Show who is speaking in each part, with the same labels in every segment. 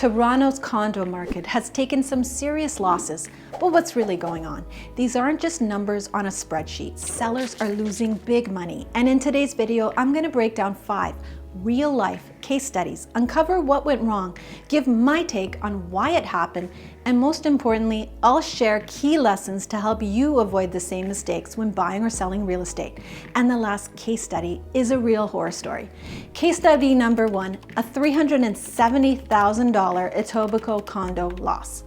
Speaker 1: Toronto's condo market has taken some serious losses, but what's really going on? These aren't just numbers on a spreadsheet. Sellers are losing big money. And in today's video, I'm going to break down 5 real-life case studies, uncover what went wrong, give my take on why it happened, and most importantly, I'll share key lessons to help you avoid the same mistakes when buying or selling real estate. And the last case study is a real horror story. Case study number 1, a $370,000 Etobicoke condo loss.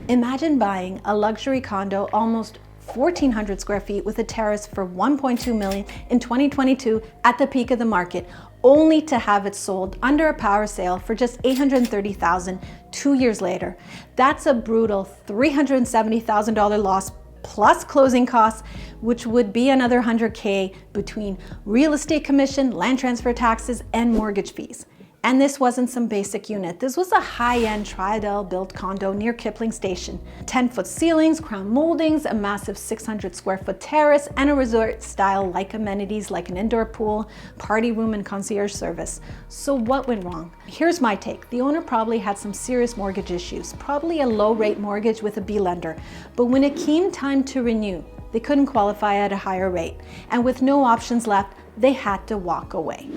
Speaker 1: Imagine buying a luxury condo almost 1,400 square feet with a terrace for $1.2 million in 2022 at the peak of the market, only to have it sold under a power sale for just $830,000 2 years later. That's a brutal $370,000 loss plus closing costs, which would be another $100K between real estate commission, land transfer taxes, and mortgage fees. And this wasn't some basic unit. This was a high-end Tridel built condo near Kipling Station. 10-foot ceilings, crown moldings, a massive 600 square foot terrace, and a resort style like amenities like an indoor pool, party room, and concierge service. So what went wrong? Here's my take. The owner probably had some serious mortgage issues, probably a low rate mortgage with a B lender. But when it came time to renew, they couldn't qualify at a higher rate. And with no options left, they had to walk away.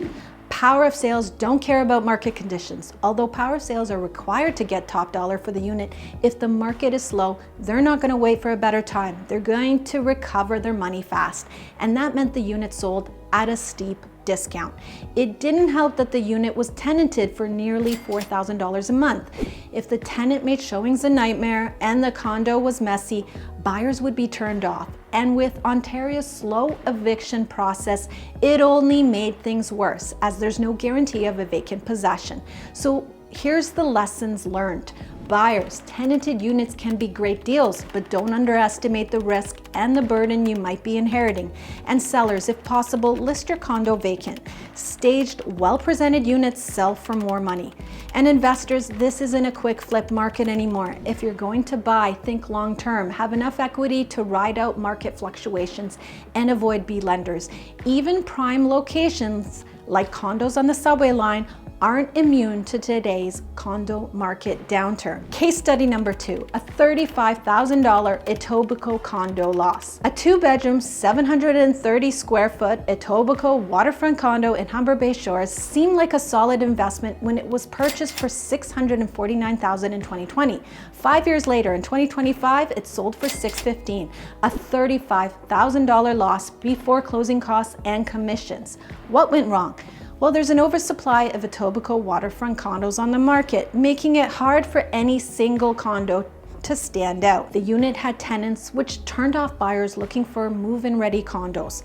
Speaker 1: Power of sales don't care about market conditions. Although power of sales are required to get top dollar for the unit, if the market is slow, they're not going to wait for a better time. They're going to recover their money fast. And that meant the unit sold at a steep discount. It didn't help that the unit was tenanted for nearly $4,000 a month. If the tenant made showings a nightmare and the condo was messy, buyers would be turned off. And with Ontario's slow eviction process, it only made things worse, as there's no guarantee of a vacant possession. So here's the lessons learned. Buyers, tenanted units can be great deals, but don't underestimate the risk and the burden you might be inheriting. And sellers, if possible, list your condo vacant. Staged, well-presented units sell for more money. And investors, this isn't a quick flip market anymore. If you're going to buy, think long-term, have enough equity to ride out market fluctuations and avoid B lenders. Even prime locations like condos on the subway line aren't immune to today's condo market downturn. Case study number 2, a $35,000 Etobicoke condo loss. A 2-bedroom, 730 square foot Etobicoke waterfront condo in Humber Bay Shores seemed like a solid investment when it was purchased for $649,000 in 2020. 5 years later, in 2025, it sold for $615,000, a $35,000 loss before closing costs and commissions. What went wrong? Well, there's an oversupply of Etobicoke waterfront condos on the market, making it hard for any single condo to stand out. The unit had tenants, which turned off buyers looking for move-in ready condos.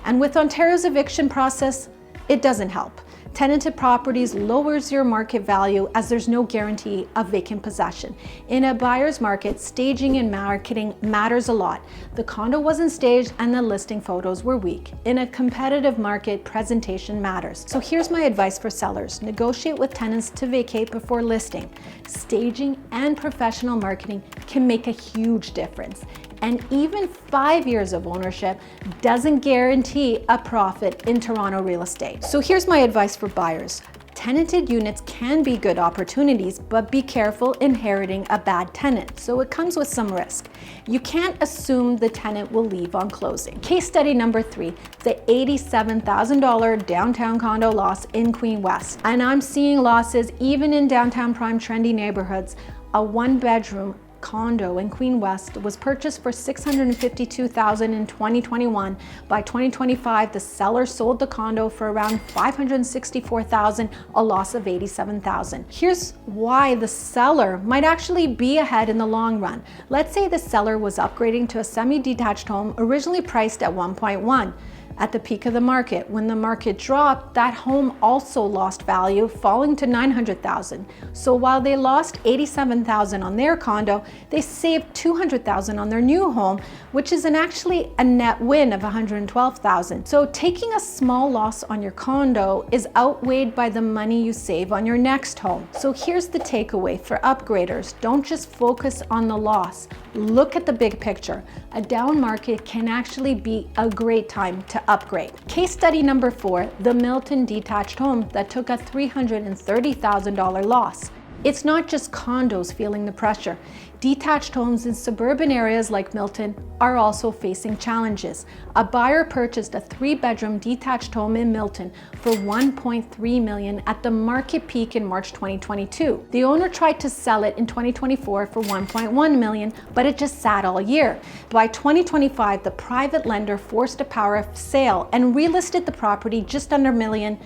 Speaker 1: And with Ontario's eviction process, it doesn't help. Tenanted properties lowers your market value as there's no guarantee of vacant possession. In a buyer's market, staging and marketing matters a lot. The condo wasn't staged and the listing photos were weak. In a competitive market, presentation matters. So here's my advice for sellers. Negotiate with tenants to vacate before listing. Staging and professional marketing can make a huge difference. And even 5 years of ownership doesn't guarantee a profit in Toronto real estate. So here's my advice for buyers. Tenanted units can be good opportunities, but be careful inheriting a bad tenant. So it comes with some risk. You can't assume the tenant will leave on closing. Case study number 3, the $87,000 downtown condo loss in Queen West. And I'm seeing losses even in downtown prime trendy neighborhoods. A 1-bedroom condo in Queen West was purchased for $652,000 in 2021. By 2025, the seller sold the condo for around $564,000, a loss of $87,000. Here's why the seller might actually be ahead in the long run. Let's say the seller was upgrading to a semi-detached home originally priced at 1.1. At the peak of the market. When the market dropped, that home also lost value, falling to $900,000. So while they lost $87,000 on their condo, they saved $200,000 on their new home, which is actually a net win of $112,000. So taking a small loss on your condo is outweighed by the money you save on your next home. So here's the takeaway for upgraders. Don't just focus on the loss. Look at the big picture. A down market can actually be a great time to upgrade. Case study number 4, the Milton detached home that took a $330,000 loss. It's not just condos feeling the pressure. Detached homes in suburban areas like Milton are also facing challenges. A buyer purchased a 3-bedroom detached home in Milton for $1.3 million at the market peak in March 2022. The owner tried to sell it in 2024 for $1.1 million, but it just sat all year. By 2025, the private lender forced a power sale and relisted the property just under $1 million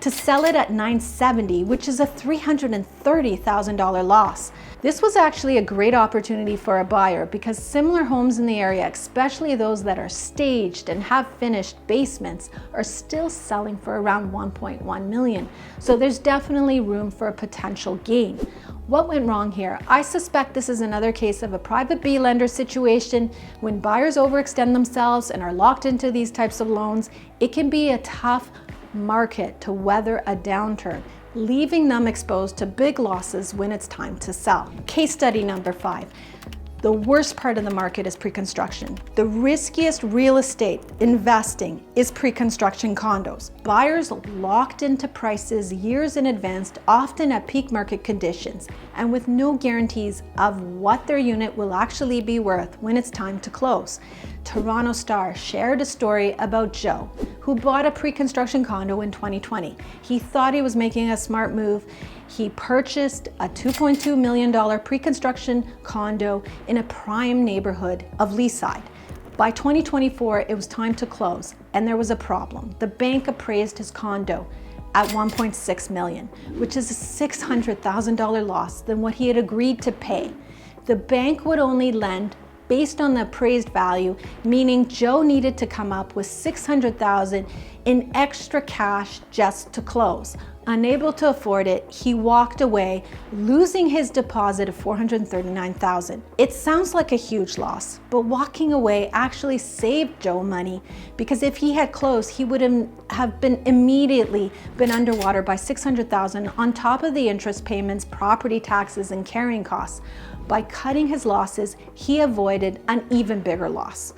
Speaker 1: to sell it at $970,000, which is a $330,000 loss. This was actually a great opportunity for a buyer because similar homes in the area, especially those that are staged and have finished basements, are still selling for around $1.1 million. So there's definitely room for a potential gain. What went wrong here? I suspect this is another case of a private B lender situation. When buyers overextend themselves and are locked into these types of loans, it can be a tough market to weather a downturn, leaving them exposed to big losses when it's time to sell. Case study number 5. The worst part of the market is pre-construction. The riskiest real estate investing is pre-construction condos. Buyers locked into prices years in advance, often at peak market conditions, and with no guarantees of what their unit will actually be worth when it's time to close. Toronto Star shared a story about Joe, who bought a pre-construction condo in 2020. He thought he was making a smart move. He purchased a $2.2 million pre-construction condo in a prime neighborhood of Leaside. By 2024, it was time to close, and there was a problem. The bank appraised his condo at $1.6 million, which is a $600,000 loss than what he had agreed to pay. The bank would only lend based on the appraised value, meaning Joe needed to come up with $600,000 in extra cash just to close. Unable to afford it, he walked away, losing his deposit of $439,000. It sounds like a huge loss, but walking away actually saved Joe money, because if he had closed, he would have been immediately been underwater by $600,000 on top of the interest payments, property taxes, and carrying costs. By cutting his losses, he avoided an even bigger loss.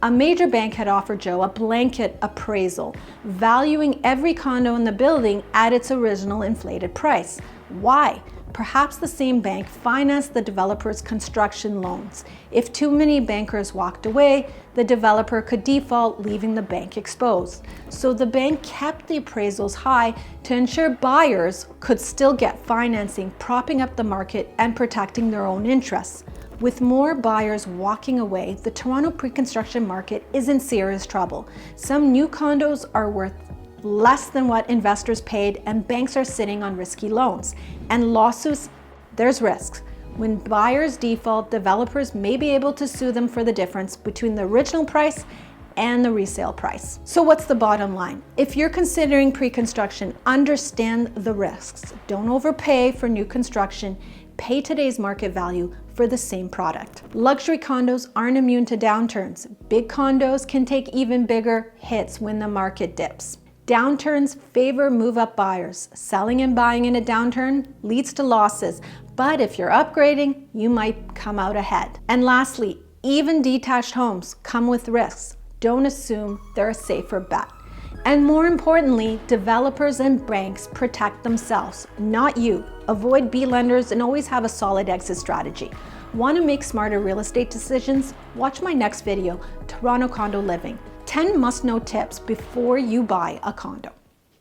Speaker 1: A major bank had offered Joe a blanket appraisal, valuing every condo in the building at its original inflated price. Why? Perhaps the same bank financed the developer's construction loans. If too many bankers walked away, the developer could default, leaving the bank exposed. So the bank kept the appraisals high to ensure buyers could still get financing, propping up the market and protecting their own interests. With more buyers walking away, the Toronto pre-construction market is in serious trouble. Some new condos are worth less than what investors paid, and banks are sitting on risky loans. And lawsuits, there's risks. When buyers default, developers may be able to sue them for the difference between the original price and the resale price. So what's the bottom line? If you're considering pre-construction, understand the risks. Don't overpay for new construction. Pay today's market value for the same product. Luxury condos aren't immune to downturns. Big condos can take even bigger hits when the market dips. Downturns favor move-up buyers. Selling and buying in a downturn leads to losses, but if you're upgrading, you might come out ahead. And lastly, even detached homes come with risks. Don't assume they're a safer bet. And more importantly, developers and banks protect themselves, not you. Avoid B lenders and always have a solid exit strategy. Want to make smarter real estate decisions? Watch my next video, Toronto Condo Living. 10 must-know tips before you buy a condo.